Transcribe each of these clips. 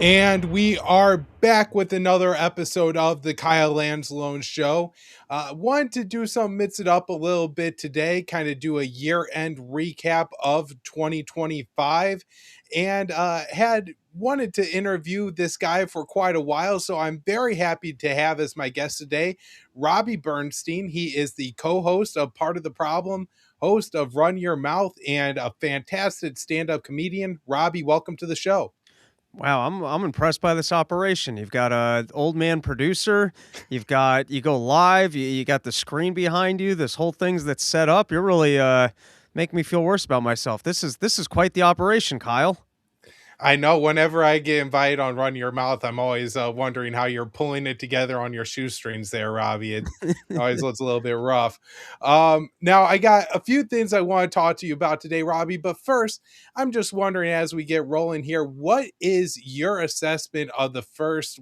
And we are back with another episode of the Kyle Lanslone Show. Wanted to do some mix it up a little bit today, kind of do a year-end recap of 2025, and had wanted to interview this guy for quite a while, so I'm very happy to have as my guest today, Robbie Bernstein. He is the co-host of Part of the Problem, host of Run Your Mouth, and a fantastic stand-up comedian. Robbie, welcome to the show. Wow, I'm impressed by this operation. You've got a old man producer. You go live. You got the screen behind you. This whole thing's that's set up. You're really making me feel worse about myself. This is quite the operation, Kyle. I know whenever I get invited on Run Your Mouth, I'm always wondering how you're pulling it together on your shoestrings there, Robbie. It always looks a little bit rough. Now, I got a few things I want to talk to you about today, Robbie. But first, I'm just wondering as we get rolling here, what is your assessment of the first,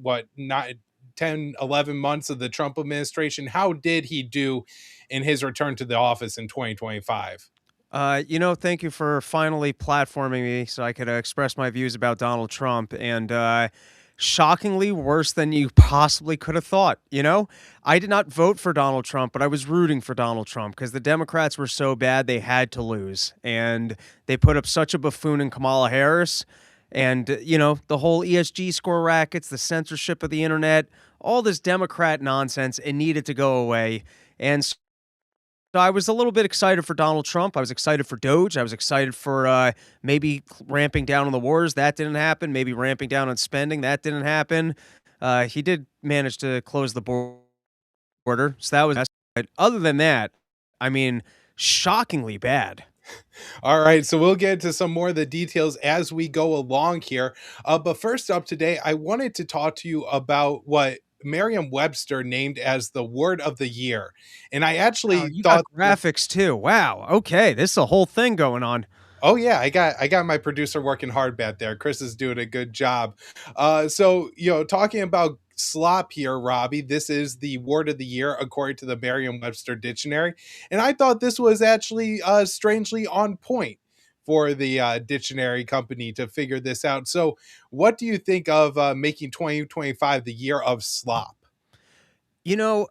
10, 11 months of the Trump administration? How did he do in his return to the office in 2025? Thank you for finally platforming me so I could express my views about Donald Trump. And shockingly, worse than you possibly could have thought. I did not vote for Donald Trump, but I was rooting for Donald Trump because the Democrats were so bad they had to lose, and they put up such a buffoon in Kamala Harris. And the whole ESG score rackets, the censorship of the internet, all this Democrat nonsense, it needed to go away. And so I was a little bit excited for Donald Trump. I was excited for Doge. I was excited for maybe ramping down on the wars. That didn't happen. Maybe ramping down on spending. That didn't happen. He did manage to close the border. So that was, but other than that, I mean, shockingly bad. All right, so we'll get into some more of the details as we go along here. But first up today, I wanted to talk to you about what Merriam-Webster named as the word of the year. And I Wow, actually you got thought graphics too. Wow. Okay, this is a whole thing going on. oh yeah, I got my producer working hard back there. Chris is doing a good job. Talking about slop here, Robbie. This is the word of the year according to the Merriam-Webster dictionary, and I thought this was actually strangely on point for the dictionary company to figure this out. So, what do you think of making 2025 the year of slop? You know,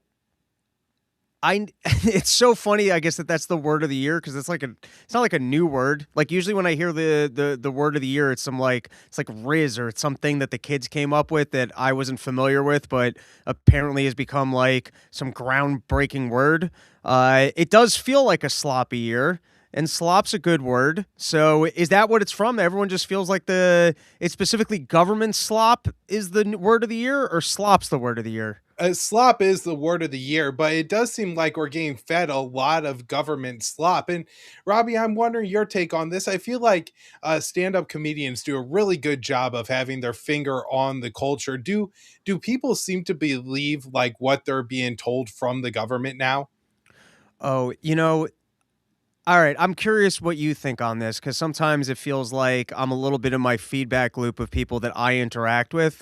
I it's so funny, I guess, that's the word of the year because it's not like a new word. Like usually when I hear the word of the year, it's like Riz or it's something that the kids came up with that I wasn't familiar with, but apparently has become like some groundbreaking word. It does feel like a sloppy year. And slop's a good word. So is that what it's from? Everyone just feels like it's specifically government slop is the word of the year, or slop's the word of the year? Slop is the word of the year, but it does seem like we're getting fed a lot of government slop. And Robbie, I'm wondering your take on this. I feel like stand-up comedians do a really good job of having their finger on the culture. Do people seem to believe like what they're being told from the government now? Oh, all right. I'm curious what you think on this because sometimes it feels like I'm a little bit in my feedback loop of people that I interact with.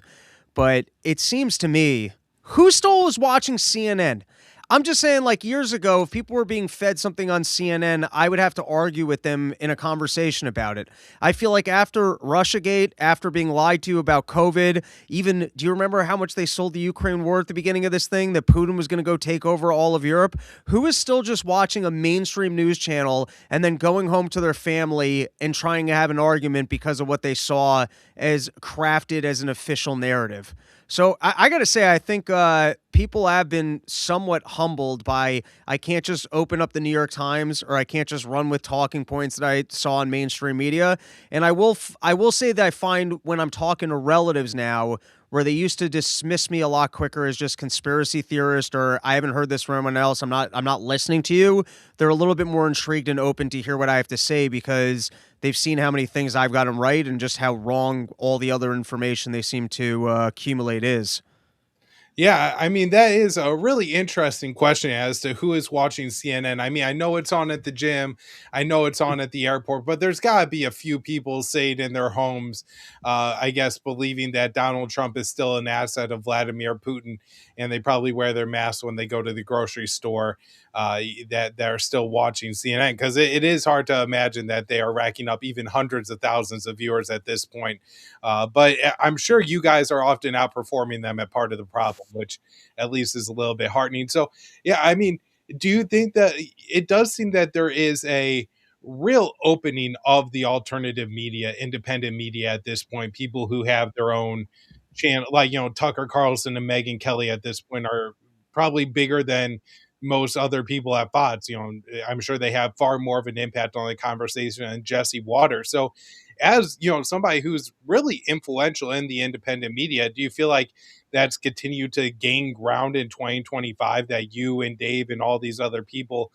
But it seems to me, who stole is watching CNN? I'm just saying, like years ago, if people were being fed something on CNN, I would have to argue with them in a conversation about it. I feel like after Russiagate, after being lied to about COVID, even do you remember how much they sold the Ukraine war at the beginning of this thing? That Putin was going to go take over all of Europe? Who is still just watching a mainstream news channel and then going home to their family and trying to have an argument because of what they saw as crafted as an official narrative? So I got to say, I think people have been somewhat humbled by I can't just open up the New York Times or I can't just run with talking points that I saw on mainstream media. And I will say that I find when I'm talking to relatives now, where they used to dismiss me a lot quicker as just conspiracy theorist or I haven't heard this from anyone else. I'm not listening to you. They're a little bit more intrigued and open to hear what I have to say because they've seen how many things I've gotten right and just how wrong all the other information they seem to accumulate is. Yeah, I mean, that is a really interesting question as to who is watching CNN. I mean, I know it's on at the gym, I know it's on at the airport, but there's got to be a few people saying in their homes, I guess, believing that Donald Trump is still an asset of Vladimir Putin, and they probably wear their masks when they go to the grocery store. That are still watching CNN because it is hard to imagine that they are racking up even hundreds of thousands of viewers at this point. But I'm sure you guys are often outperforming them at part of the problem, which at least is a little bit heartening. So, yeah, I mean, do you think that it does seem that there is a real opening of the alternative media, independent media at this point? People who have their own channel, like, Tucker Carlson and Megyn Kelly at this point are probably bigger than most other people at Fox. I'm sure they have far more of an impact on the conversation than Jesse Waters. So, as somebody who's really influential in the independent media, do you feel like that's continued to gain ground in 2025, that you and Dave and all these other people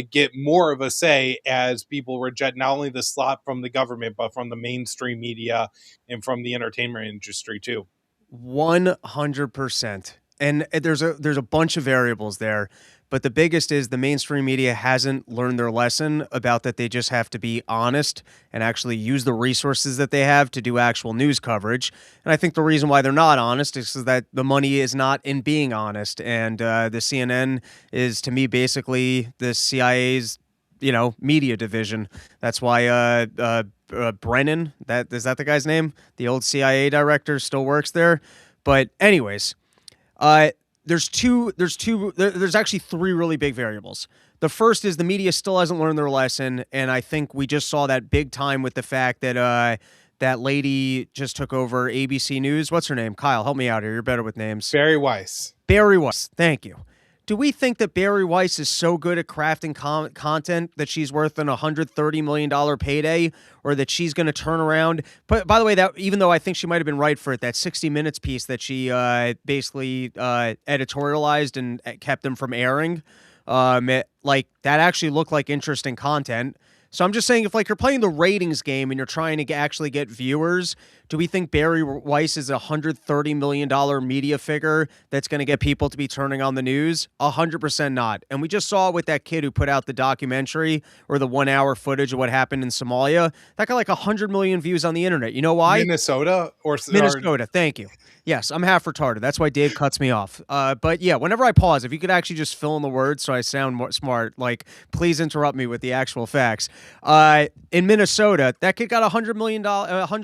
get more of a say as people reject not only the slot from the government but from the mainstream media and from the entertainment industry too? 100%. And there's a bunch of variables there, but the biggest is the mainstream media hasn't learned their lesson about that they just have to be honest and actually use the resources that they have to do actual news coverage. And I think the reason why they're not honest is that the money is not in being honest. And the CNN is, to me, basically the CIA's media division. That's why Brennan, that is that the guy's name? The old CIA director still works there. But anyways, uh, there's actually three really big variables. The first is the media still hasn't learned their lesson, and I think we just saw that big time with the fact that that lady just took over ABC News. What's her name? Kyle, help me out here. You're better with names. Barry Weiss. Barry Weiss. Thank you. Do we think that Barry Weiss is so good at crafting content that she's worth an $130 million payday, or that she's going to turn around? But by the way, that even though I think she might have been right for it, that 60 Minutes piece that she basically editorialized and kept them from airing, like that actually looked like interesting content. So I'm just saying, if like you're playing the ratings game and you're trying to actually get viewers, do we think Barry Weiss is a $130 million media figure that's going to get people to be turning on the news? 100% not. And we just saw it with that kid who put out the documentary or the 1 hour footage of what happened in Somalia. That got like 100 million views on the internet. You know why? Minnesota or Minnesota. Thank you. Yes, I'm half retarded. That's why Dave cuts me off. But yeah, whenever I pause, if you could actually just fill in the words so I sound more smart, like please interrupt me with the actual facts. In Minnesota, that kid got $100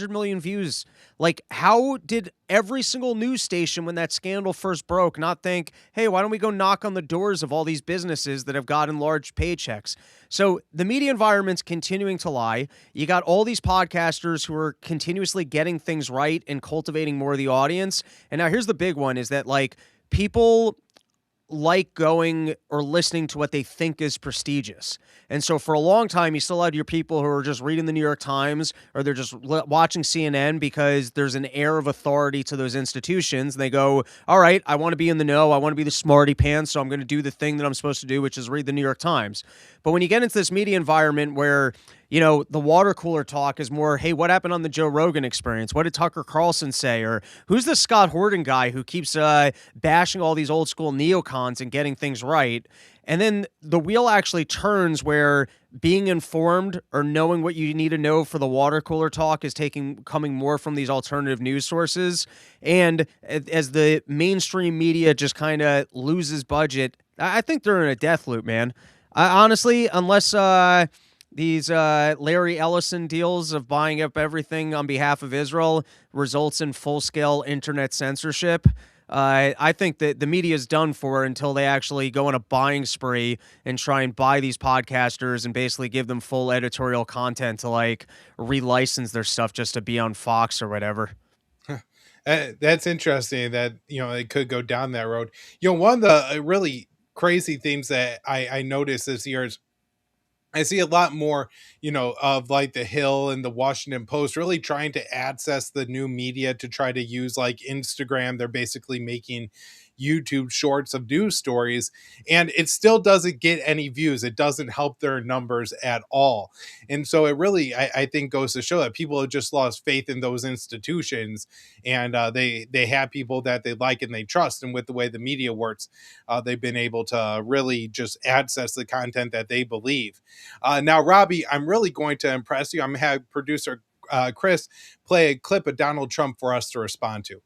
million views. Like, how did every single news station when that scandal first broke not think, hey, why don't we go knock on the doors of all these businesses that have gotten large paychecks? So the media environment's continuing to lie. You got all these podcasters who are continuously getting things right and cultivating more of the audience. And now here's the big one, is that like people like going or listening to what they think is prestigious. And so for a long time, you still had your people who are just reading the New York Times, or they're just watching CNN because there's an air of authority to those institutions. And they go, all right, I want to be in the know. I want to be the smarty pants. So I'm going to do the thing that I'm supposed to do, which is read the New York Times. But when you get into this media environment where, the water cooler talk is more, hey, what happened on the Joe Rogan Experience? What did Tucker Carlson say? Or who's the Scott Horton guy who keeps bashing all these old school neocons and getting things right? And then the wheel actually turns where being informed or knowing what you need to know for the water cooler talk is coming more from these alternative news sources. And as the mainstream media just kind of loses budget, I think they're in a death loop, man. Honestly, unless these Larry Ellison deals of buying up everything on behalf of Israel results in full-scale internet censorship, I think that the media is done for until they actually go on a buying spree and try and buy these podcasters and basically give them full editorial content to like relicense their stuff just to be on Fox or whatever. That's interesting that it could go down that road. One of the really crazy themes that I noticed this year is I see a lot more, of like the Hill and the Washington Post really trying to access the new media to try to use like Instagram. They're basically making, YouTube shorts of news stories, and it still doesn't get any views. It doesn't help their numbers at all. And so it really, I think, goes to show that people have just lost faith in those institutions, and they have people that they like and they trust. And with the way the media works, they've been able to really just access the content that they believe. Now, Robbie, I'm really going to impress you. I'm going to have producer Chris play a clip of Donald Trump for us to respond to.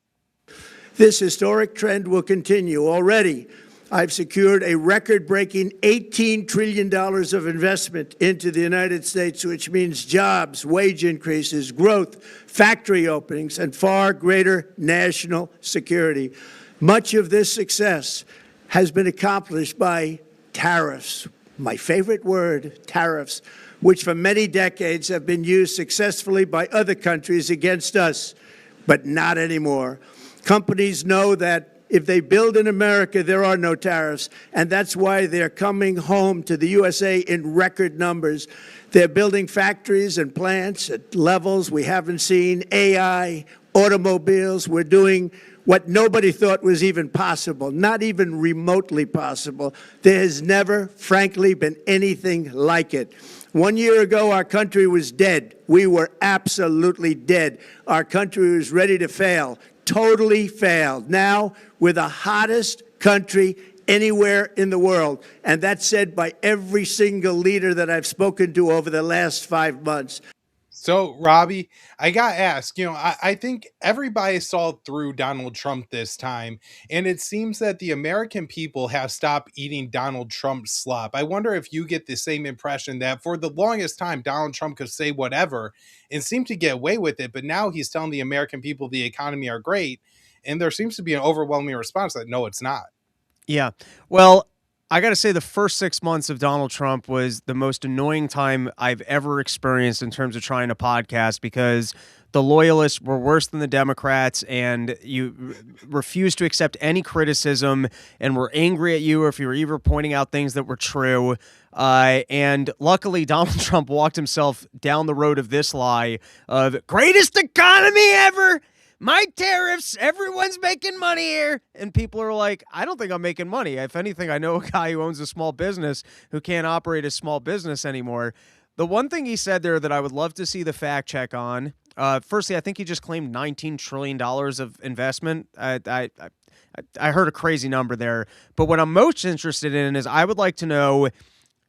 This historic trend will continue. Already, I've secured a record-breaking $18 trillion of investment into the United States, which means jobs, wage increases, growth, factory openings, and far greater national security. Much of this success has been accomplished by tariffs. My favorite word, tariffs, which for many decades have been used successfully by other countries against us, but not anymore. Companies know that if they build in America, there are no tariffs, and that's why they're coming home to the USA in record numbers. They're building factories and plants at levels we haven't seen, AI, automobiles. We're doing what nobody thought was even possible, not even remotely possible. There has never, frankly, been anything like it. 1 year ago, our country was dead. We were absolutely dead. Our country was ready to fail, totally failed. Now, we're the hottest country anywhere in the world, and that's said by every single leader that I've spoken to over the last 5 months. So, Robbie, I got asked, I think everybody saw through Donald Trump this time, and it seems that the American people have stopped eating Donald Trump slop. I wonder if you get the same impression that for the longest time, Donald Trump could say whatever and seem to get away with it, but now he's telling the American people the economy are great, and there seems to be an overwhelming response that no, it's not. Yeah. Well, I got to say, the first 6 months of Donald Trump was the most annoying time I've ever experienced in terms of trying to podcast, because the loyalists were worse than the Democrats, and you refused to accept any criticism and were angry at you if you were even pointing out things that were true. And luckily, Donald Trump walked himself down the road of this lie of greatest economy ever. My tariffs, everyone's making money here. And people are like, I don't think I'm making money. If anything, I know a guy who owns a small business who can't operate a small business anymore. The one thing he said there that I would love to see the fact check on, firstly, I think he just claimed $19 trillion of investment. I heard a crazy number there. But what I'm most interested in is I would like to know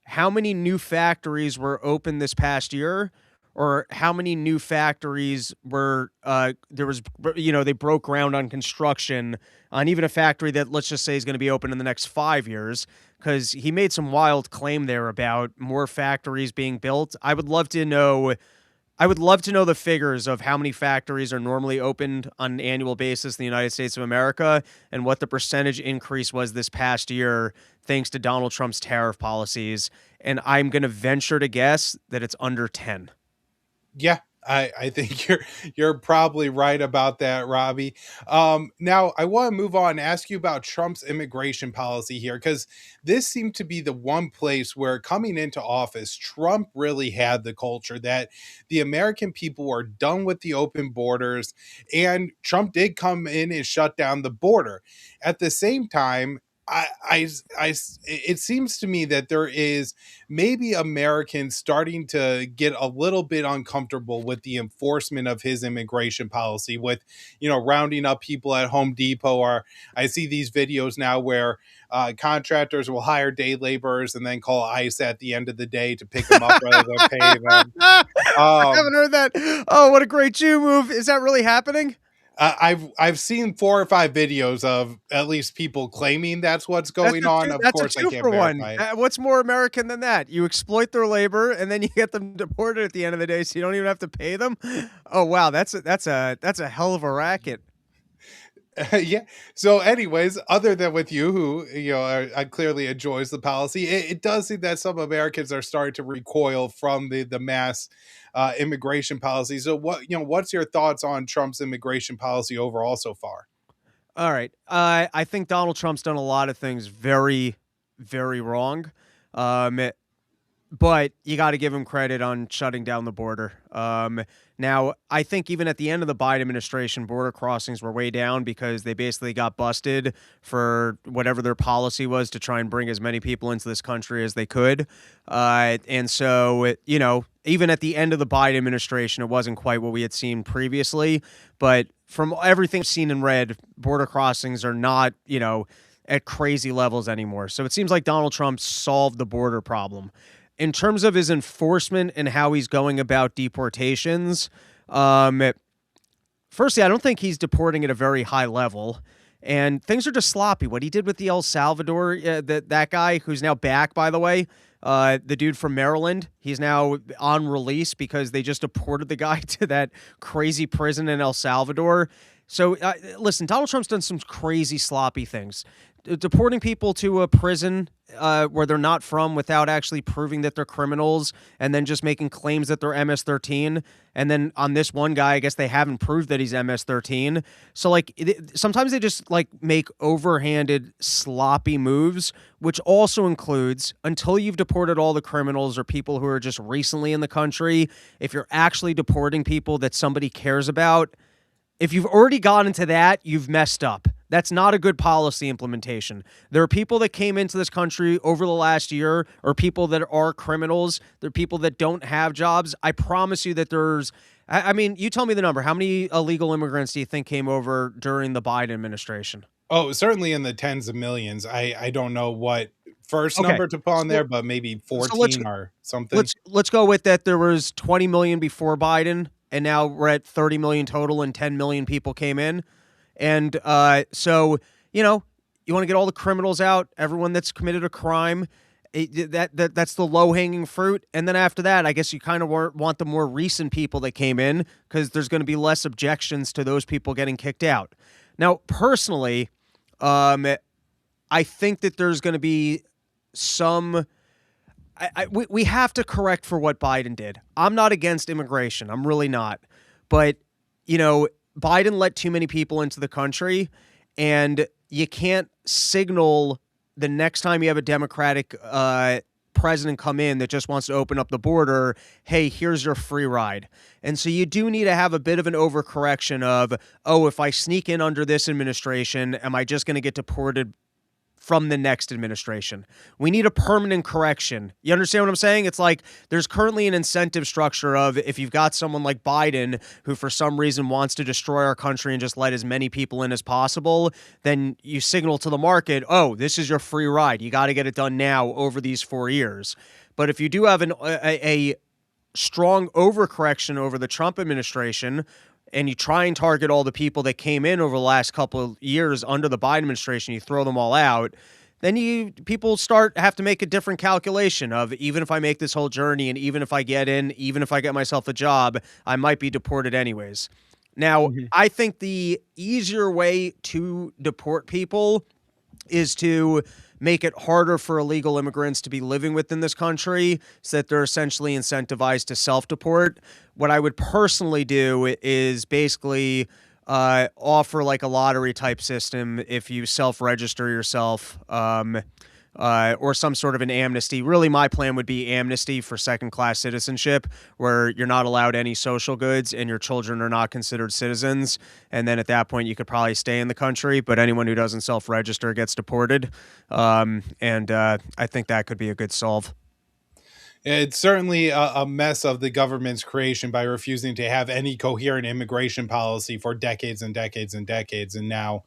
how many new factories were open this past year, or how many new factories were they broke ground on construction on even a factory that, let's just say, is going to be open in the next 5 years, because he made some wild claim there about more factories being built. I would love to know the figures of how many factories are normally opened on an annual basis in the United States of America, and what the percentage increase was this past year thanks to Donald Trump's tariff policies. And I'm going to venture to guess that it's under 10. Yeah, I think you're probably right about that, Robbie. Now I want to move on and ask you about Trump's immigration policy here, because this seemed to be the one place where, coming into office, Trump really had the culture that the American people were done with the open borders, and Trump did come in and shut down the border. At the same time, it seems to me that there is maybe Americans starting to get a little bit uncomfortable with the enforcement of his immigration policy, with, rounding up people at Home Depot. Or I see these videos now where contractors will hire day laborers and then call ICE at the end of the day to pick them up rather than pay them. I haven't heard that. Oh, what a great Jew move. Is that really happening? I've seen 4 or 5 videos of at least people claiming that's what's going on. Of course, I can't verify it. What's more American than that? You exploit their labor and then you get them deported at the end of the day, so you don't even have to pay them. Oh wow, that's a hell of a racket. Yeah. So, anyways, other than with you, who clearly enjoys the policy, it does seem that some Americans are starting to recoil from the mass immigration policy. So, what's your thoughts on Trump's immigration policy overall so far? All right, I think Donald Trump's done a lot of things very, very wrong. but you got to give him credit on shutting down the border. Now, I think even at the end of the Biden administration, border crossings were way down because they basically got busted for whatever their policy was to try and bring as many people into this country as they could. And so, even at the end of the Biden administration, it wasn't quite what we had seen previously. But from everything seen and read, border crossings are not, at crazy levels anymore. So it seems like Donald Trump solved the border problem. In terms of his enforcement and how he's going about deportations, firstly, I don't think he's deporting at a very high level, and things are just sloppy. What he did with the El Salvador, that guy who's now back, by the way, the dude from Maryland, he's now on release because they just deported the guy to that crazy prison in El Salvador. So, listen, Donald Trump's done some crazy, sloppy things. Deporting people to a prison where they're not from without actually proving that they're criminals, and then just making claims that they're MS-13. And then on this one guy, I guess they haven't proved that he's MS-13. So, sometimes they just, make overhanded, sloppy moves, which also includes, until you've deported all the criminals or people who are just recently in the country, if you're actually deporting people that somebody cares about, if you've already gotten into that, you've messed up. That's not a good policy implementation. There are people that came into this country over the last year, or people that are criminals. There are people that don't have jobs. I promise you that you tell me the number. How many illegal immigrants do you think came over during the Biden administration? Oh, certainly in the tens of millions. I don't know what first number to put on there, but maybe 14 or something. Let's go with that. There was 20 million before Biden, and now we're at 30 million total, and 10 million people came in. And so, you want to get all the criminals out, everyone that's committed a crime. That's the low-hanging fruit. And then after that, I guess you kind of want the more recent people that came in, because there's going to be less objections to those people getting kicked out. Now, personally, I think that there's going to be some... we have to correct for what Biden did. I'm not against immigration. I'm really not. But, Biden let too many people into the country, and you can't signal the next time you have a Democratic president come in that just wants to open up the border, hey, here's your free ride. And so you do need to have a bit of an overcorrection of, if I sneak in under this administration, am I just going to get deported from the next administration? We need a permanent correction. You understand what I'm saying? It's like there's currently an incentive structure of, if you've got someone like Biden who for some reason wants to destroy our country and just let as many people in as possible, then you signal to the market, this is your free ride. You got to get it done now over these 4 years. But if you do have a strong overcorrection over the Trump administration, and you try and target all the people that came in over the last couple of years under the Biden administration, you throw them all out, then people have to make a different calculation of, even if I make this whole journey, and even if I get in, even if I get myself a job, I might be deported anyways. Now, I think the easier way to deport people is to make it harder for illegal immigrants to be living within this country, so that they're essentially incentivized to self-deport. What I would personally do is basically offer a lottery type system if you self-register yourself, or some sort of an amnesty. Really, my plan would be amnesty for second-class citizenship, where you're not allowed any social goods and your children are not considered citizens. And then at that point, you could probably stay in the country, but anyone who doesn't self-register gets deported. I think that could be a good solve. It's certainly a mess of the government's creation by refusing to have any coherent immigration policy for decades and decades and decades. And now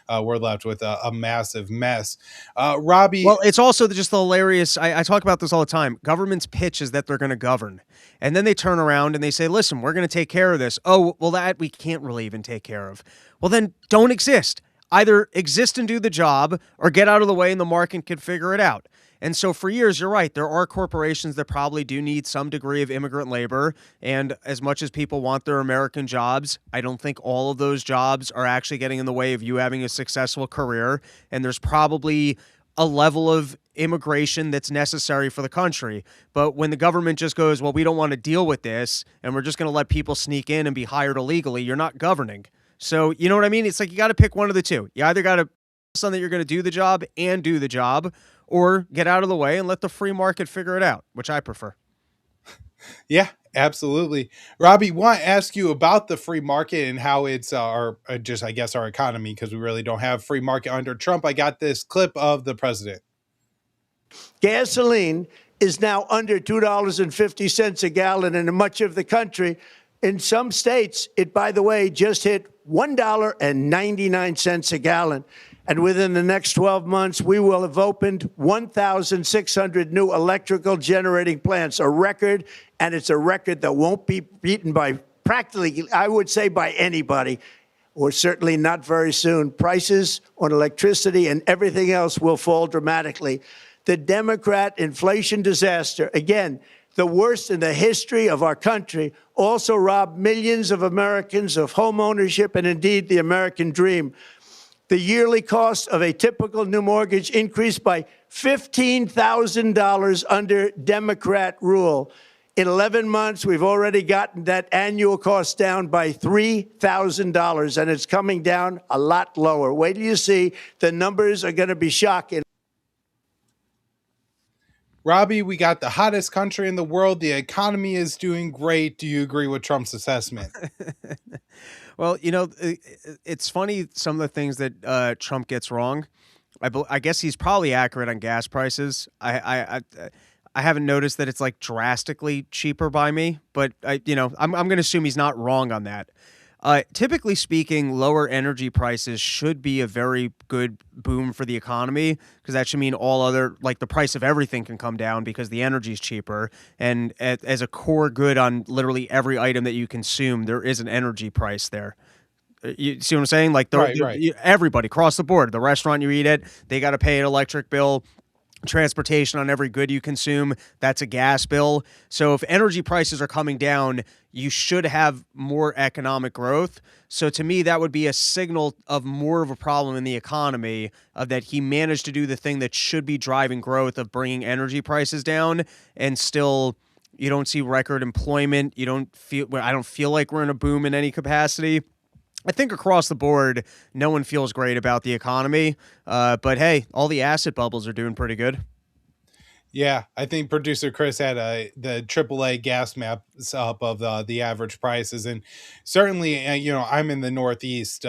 we're left with a massive mess. Robbie. Well, it's also just hilarious. I talk about this all the time. Government's pitch is that they're going to govern. And then they turn around and they say, listen, we're going to take care of this. Oh, well, that we can't really even take care of. Well, then don't exist. Either exist and do the job, or get out of the way and the market can figure it out. And so for years, you're right, there are corporations that probably do need some degree of immigrant labor. And as much as people want their American jobs, I don't think all of those jobs are actually getting in the way of you having a successful career. And there's probably a level of immigration that's necessary for the country. But when the government just goes, well, we don't want to deal with this, and we're just going to let people sneak in and be hired illegally, you're not governing. So you know what I mean? It's like you got to pick one of the two. You either got to decide that you're going to do the job and do the job, or get out of the way and let the free market figure it out, which I prefer. Yeah, absolutely. Robbie, want to ask you about the free market and how it's just, I guess, our economy, because we really don't have free market under Trump. I got this clip of the president. Gasoline is now under $2.50 a gallon in much of the country. In some states, it, by the way, just hit $1.99 a gallon. And within the next 12 months, we will have opened 1,600 new electrical generating plants, a record, and it's a record that won't be beaten by practically, I would say, by anybody, or certainly not very soon. Prices on electricity and everything else will fall dramatically. The Democrat inflation disaster, again, the worst in the history of our country, also robbed millions of Americans of home ownership and indeed the American dream. The yearly cost of a typical new mortgage increased by $15,000 under Democrat rule. In 11 months, we've already gotten that annual cost down by $3,000, and it's coming down a lot lower. Wait till you see. The numbers are going to be shocking. Robbie, we got the hottest country in the world. The economy is doing great. Do you agree with Trump's assessment? Well, it's funny some of the things that Trump gets wrong. I guess he's probably accurate on gas prices. I haven't noticed that it's like drastically cheaper by me, but I'm going to assume he's not wrong on that. Typically speaking, lower energy prices should be a very good boom for the economy, because that should mean all other, like the price of everything can come down because the energy is cheaper. And as a core good on literally every item that you consume, there is an energy price there. You see what I'm saying? Like Right. Everybody across the board, the restaurant you eat at, they got to pay an electric bill. Transportation on every good you consume, that's a gas bill. So if energy prices are coming down, you should have more economic growth. So to me, that would be a signal of more of a problem in the economy, of that he managed to do the thing that should be driving growth of bringing energy prices down, and still you don't see record employment. I don't feel like we're in a boom in any capacity. I think across the board, no one feels great about the economy. But hey, all the asset bubbles are doing pretty good. Yeah, I think producer Chris had the AAA gas maps up of the average prices, and certainly, I'm in the Northeast,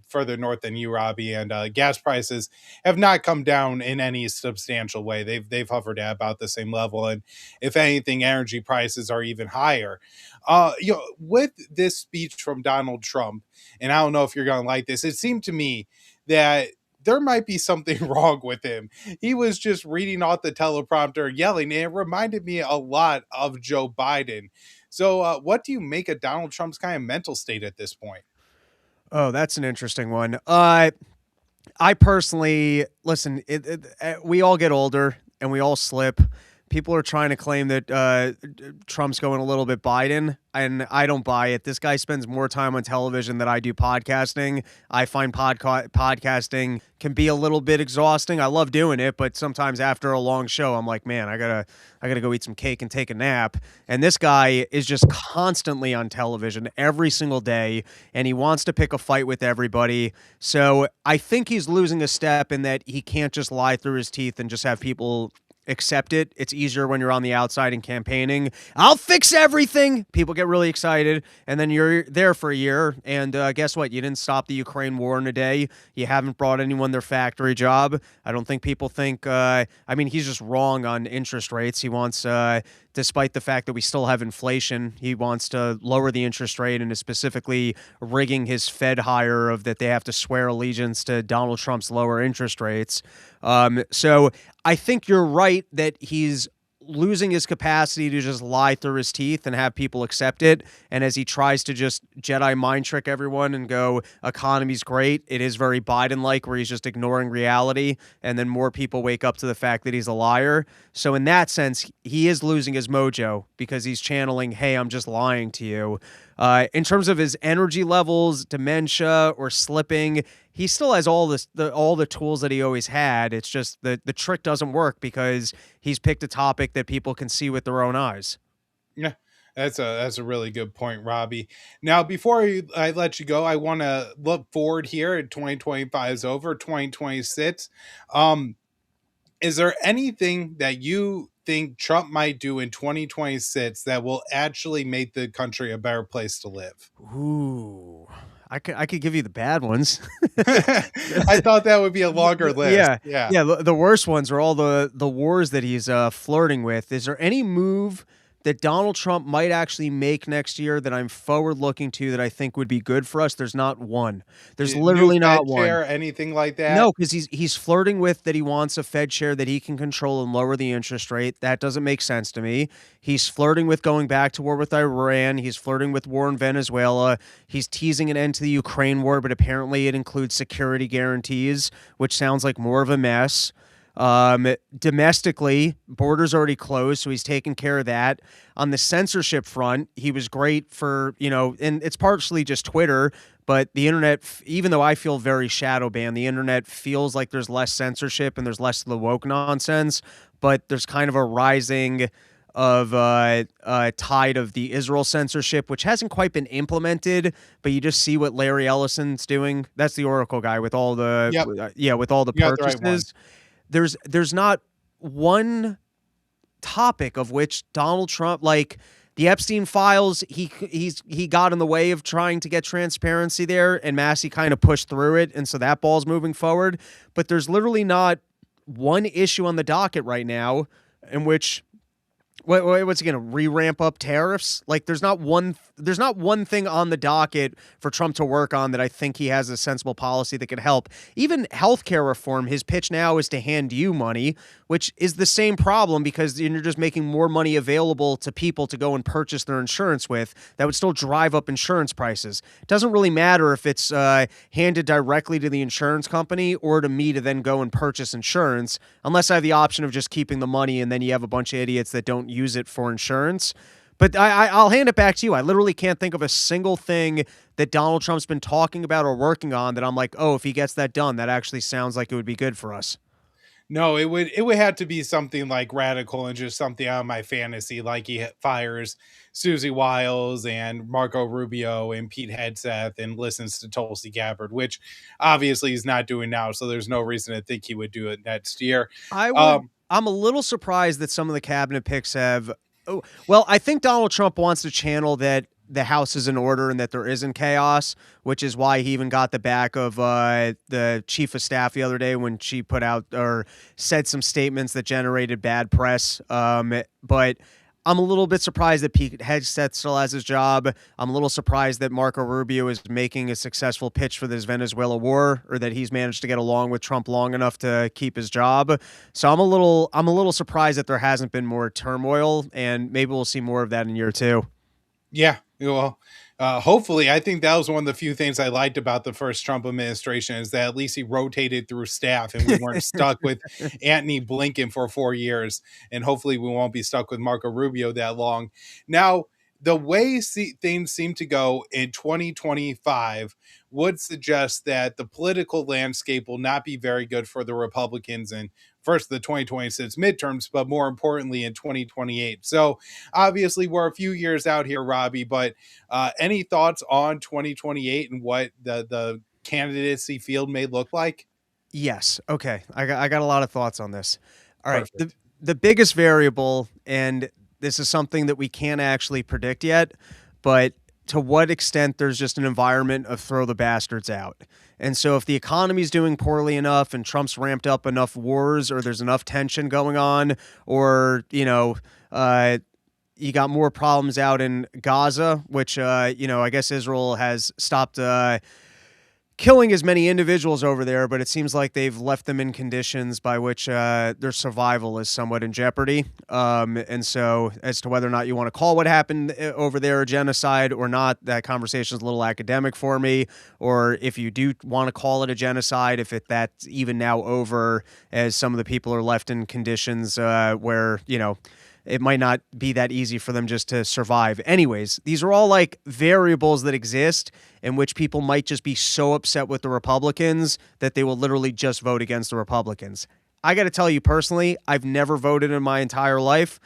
further north than you, Robbie, and gas prices have not come down in any substantial way. They've hovered at about the same level, and if anything, energy prices are even higher. With this speech from Donald Trump, and I don't know if you're going to like this, it seemed to me that there might be something wrong with him. He was just reading off the teleprompter, yelling, and it reminded me a lot of Joe Biden. So, what do you make of Donald Trump's kind of mental state at this point? Oh, that's an interesting one. I personally listen. We all get older and we all slip. People are trying to claim that Trump's going a little bit Biden, and I don't buy it. This guy spends more time on television than I do podcasting. I find podcasting can be a little bit exhausting. I love doing it, but sometimes after a long show, I'm like, man, I gotta go eat some cake and take a nap. And this guy is just constantly on television every single day, and he wants to pick a fight with everybody. So I think he's losing a step in that he can't just lie through his teeth and just have people accept it. It's easier when you're on the outside and campaigning. I'll fix everything. People get really excited, and then you're there for a year, and guess what? You didn't stop the Ukraine war in a day. You haven't brought anyone their factory job. I don't think people think, he's just wrong on interest rates. He wants, despite the fact that we still have inflation, he wants to lower the interest rate and is specifically rigging his Fed hire of that they have to swear allegiance to Donald Trump's lower interest rates. So I think you're right that he's losing his capacity to just lie through his teeth and have people accept it. And as he tries to just Jedi mind trick everyone and go, economy's great, it is very Biden-like, where he's just ignoring reality. And then more people wake up to the fact that he's a liar. So in that sense, he is losing his mojo because he's channeling, hey, I'm just lying to you. In terms of his energy levels, dementia, or slipping, he still has all the tools that he always had. It's just the trick doesn't work because he's picked a topic that people can see with their own eyes. Yeah, that's a really good point, Robbie. Now, before I let you go, I want to look forward here. 2025 is over, 2026. Is there anything that you think Trump might do in 2026 that will actually make the country a better place to live? Ooh, I could give you the bad ones. I thought that would be a longer list. Yeah, Yeah. yeah. The worst ones are all the wars that he's flirting with. Is there any move that Donald Trump might actually make next year that I'm forward looking to that I think would be good for us? There's not one. There's New literally Fed not one. chair, anything like that? No, because he's flirting with that he wants a Fed chair that he can control and lower the interest rate. That doesn't make sense to me. He's flirting with going back to war with Iran. He's flirting with war in Venezuela. He's teasing an end to the Ukraine war, but apparently it includes security guarantees, which sounds like more of a mess. Domestically, borders already closed, so he's taking care of that. On the censorship front, he was great for, and it's partially just Twitter, but the internet, even though I feel very shadow banned, the internet feels like there's less censorship and there's less of the woke nonsense, but there's kind of a rising of tide of the Israel censorship, which hasn't quite been implemented, but you just see what Larry Ellison's doing. That's the Oracle guy with all the with all the You got the right one. purchases. There's not one topic of which Donald Trump, like the Epstein files, he got in the way of trying to get transparency there, and Massey kind of pushed through it, and so that ball's moving forward. But there's literally not one issue on the docket right now in which what's he going to re-ramp up tariffs? Like there's not one thing on the docket for Trump to work on that I think he has a sensible policy that could help. Even healthcare reform, his pitch now is to hand you money, which is the same problem because you're just making more money available to people to go and purchase their insurance with. That would still drive up insurance prices. It doesn't really matter if it's handed directly to the insurance company or to me to then go and purchase insurance, unless I have the option of just keeping the money and then you have a bunch of idiots that don't use it for insurance. But I'll hand it back to you. I literally can't think of a single thing that Donald Trump's been talking about or working on that I'm like, oh, if he gets that done, that actually sounds like it would be good for us. No, it would have to be something like radical and just something out of my fantasy, like he fires Susie Wiles and Marco Rubio and Pete Hegseth and listens to Tulsi Gabbard, which obviously he's not doing now, so there's no reason to think he would do it next year. I'm a little surprised that some of the cabinet picks have. Oh, well, I think Donald Trump wants to channel that the House is in order and that there isn't chaos, which is why he even got the back of the chief of staff the other day when she put out or said some statements that generated bad press. But I'm a little bit surprised that Pete Hegseth still has his job. I'm a little surprised that Marco Rubio is making a successful pitch for this Venezuela war, or that he's managed to get along with Trump long enough to keep his job. So I'm a little surprised that there hasn't been more turmoil, and maybe we'll see more of that in year two. Yeah, well, hopefully, I think that was one of the few things I liked about the first Trump administration is that at least he rotated through staff and we weren't stuck with Antony Blinken for 4 years. And hopefully we won't be stuck with Marco Rubio that long. Now, the way things seem to go in 2025 would suggest that the political landscape will not be very good for the Republicans in first the 2026 midterms, but more importantly in 2028. So obviously we're a few years out here, Robbie, but any thoughts on 2028 and what the candidacy field may look like? Yes. Okay. I got a lot of thoughts on this. All right. Perfect. The biggest variable, and this is something that we can't actually predict yet, but to what extent there's just an environment of throw the bastards out. And so if the economy's doing poorly enough and Trump's ramped up enough wars, or there's enough tension going on, or, you got more problems out in Gaza, which, I guess Israel has stopped killing as many individuals over there, but it seems like they've left them in conditions by which their survival is somewhat in jeopardy. And so as to whether or not you want to call what happened over there a genocide or not, that conversation is a little academic for me. Or if you do want to call it a genocide, if that's even now over, as some of the people are left in conditions where, it might not be that easy for them just to survive. Anyways, these are all like variables that exist in which people might just be so upset with the Republicans that they will literally just vote against the Republicans. I got to tell you personally, I've never voted in my entire life.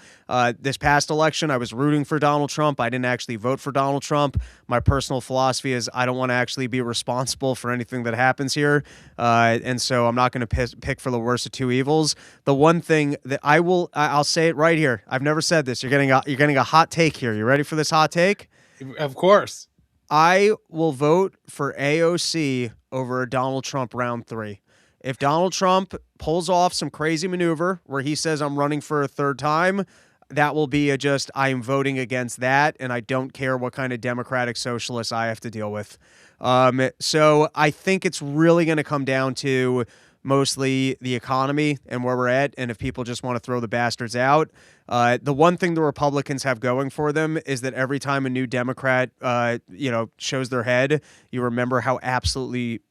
This past election, I was rooting for Donald Trump. I didn't actually vote for Donald Trump. My personal philosophy is I don't want to actually be responsible for anything that happens here. And so I'm not going to pick for the worst of two evils. The one thing that I'll say it right here. I've never said this. You're getting a hot take here. You ready for this hot take? Of course. I will vote for AOC over Donald Trump round 3. If Donald Trump pulls off some crazy maneuver where he says I'm running for a third time, that will be I am voting against that, and I don't care what kind of democratic socialist I have to deal with. So I think it's really going to come down to mostly the economy and where we're at, and if people just want to throw the bastards out. The one thing the Republicans have going for them is that every time a new Democrat, shows their head, you remember how absolutely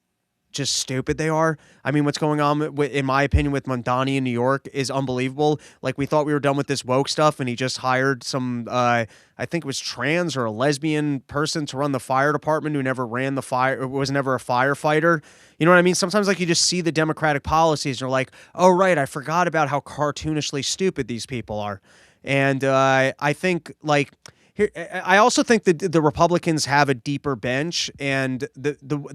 just stupid they are. I mean, what's going on, in my opinion, with Mondani in New York is unbelievable. Like, we thought we were done with this woke stuff, and he just hired some, I think it was trans or a lesbian person to run the fire department who never ran the fire, was never a firefighter. You know what I mean? Sometimes, like, you just see the Democratic policies, and you're like, oh, right, I forgot about how cartoonishly stupid these people are. And I think, like... Here, I also think that the Republicans have a deeper bench, and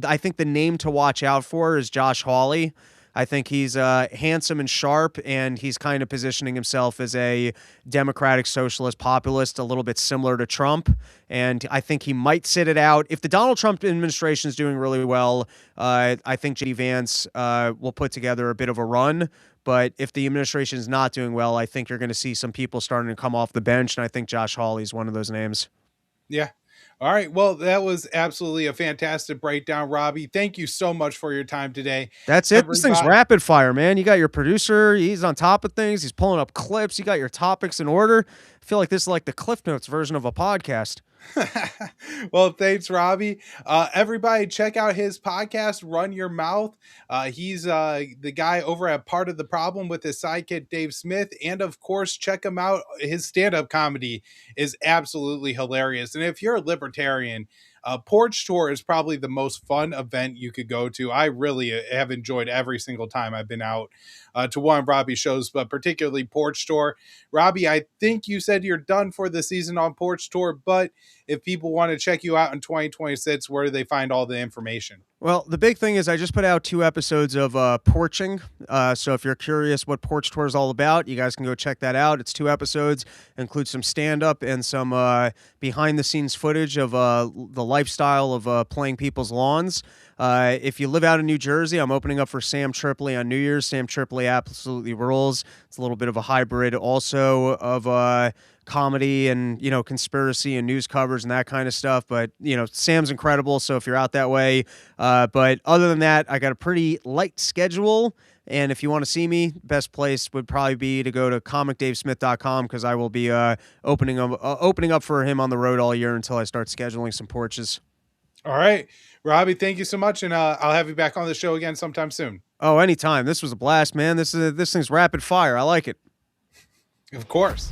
I think the name to watch out for is Josh Hawley. I think he's handsome and sharp, and he's kind of positioning himself as a democratic socialist populist, a little bit similar to Trump. And I think he might sit it out. If the Donald Trump administration is doing really well, I think J.D. Vance will put together a bit of a run. But if the administration is not doing well, I think you're going to see some people starting to come off the bench, and I think Josh Hawley is one of those names. Yeah. All right. Well, that was absolutely a fantastic breakdown, Robbie. Thank you so much for your time today. That's it. This thing's rapid fire, man. You got your producer. He's on top of things. He's pulling up clips. You got your topics in order. I feel like this is like the Cliff Notes version of a podcast. Well, thanks, Robbie. Everybody, check out his podcast, Run Your Mouth. He's the guy over at Part of the Problem with his sidekick, Dave Smith. And of course, check him out. His stand-up comedy is absolutely hilarious. And if you're a libertarian, Porch Tour is probably the most fun event you could go to. I really have enjoyed every single time I've been out to one of Robbie's shows, but particularly Porch Tour. Robbie, I think you said you're done for the season on Porch Tour, but if people want to check you out in 2026, where do they find all the information? Well, the big thing is I just put out 2 episodes of Porching. So if you're curious what Porch Tour is all about, you guys can go check that out. It's 2 episodes, includes some stand-up and some behind-the-scenes footage of the lifestyle of playing people's lawns. If you live out in New Jersey, I'm opening up for Sam Tripoli on New Year's. Sam Tripoli absolutely rules. It's a little bit of a hybrid also of comedy and, conspiracy and news covers and that kind of stuff. But, Sam's incredible. So if you're out that way, but other than that, I got a pretty light schedule. And if you want to see me, best place would probably be to go to comicdavesmith.com, because I will be opening up for him on the road all year until I start scheduling some porches. All right, Robbie, thank you so much. And I'll have you back on the show again sometime soon. Oh, anytime. This was a blast, man. This thing's rapid fire. I like it. Of course.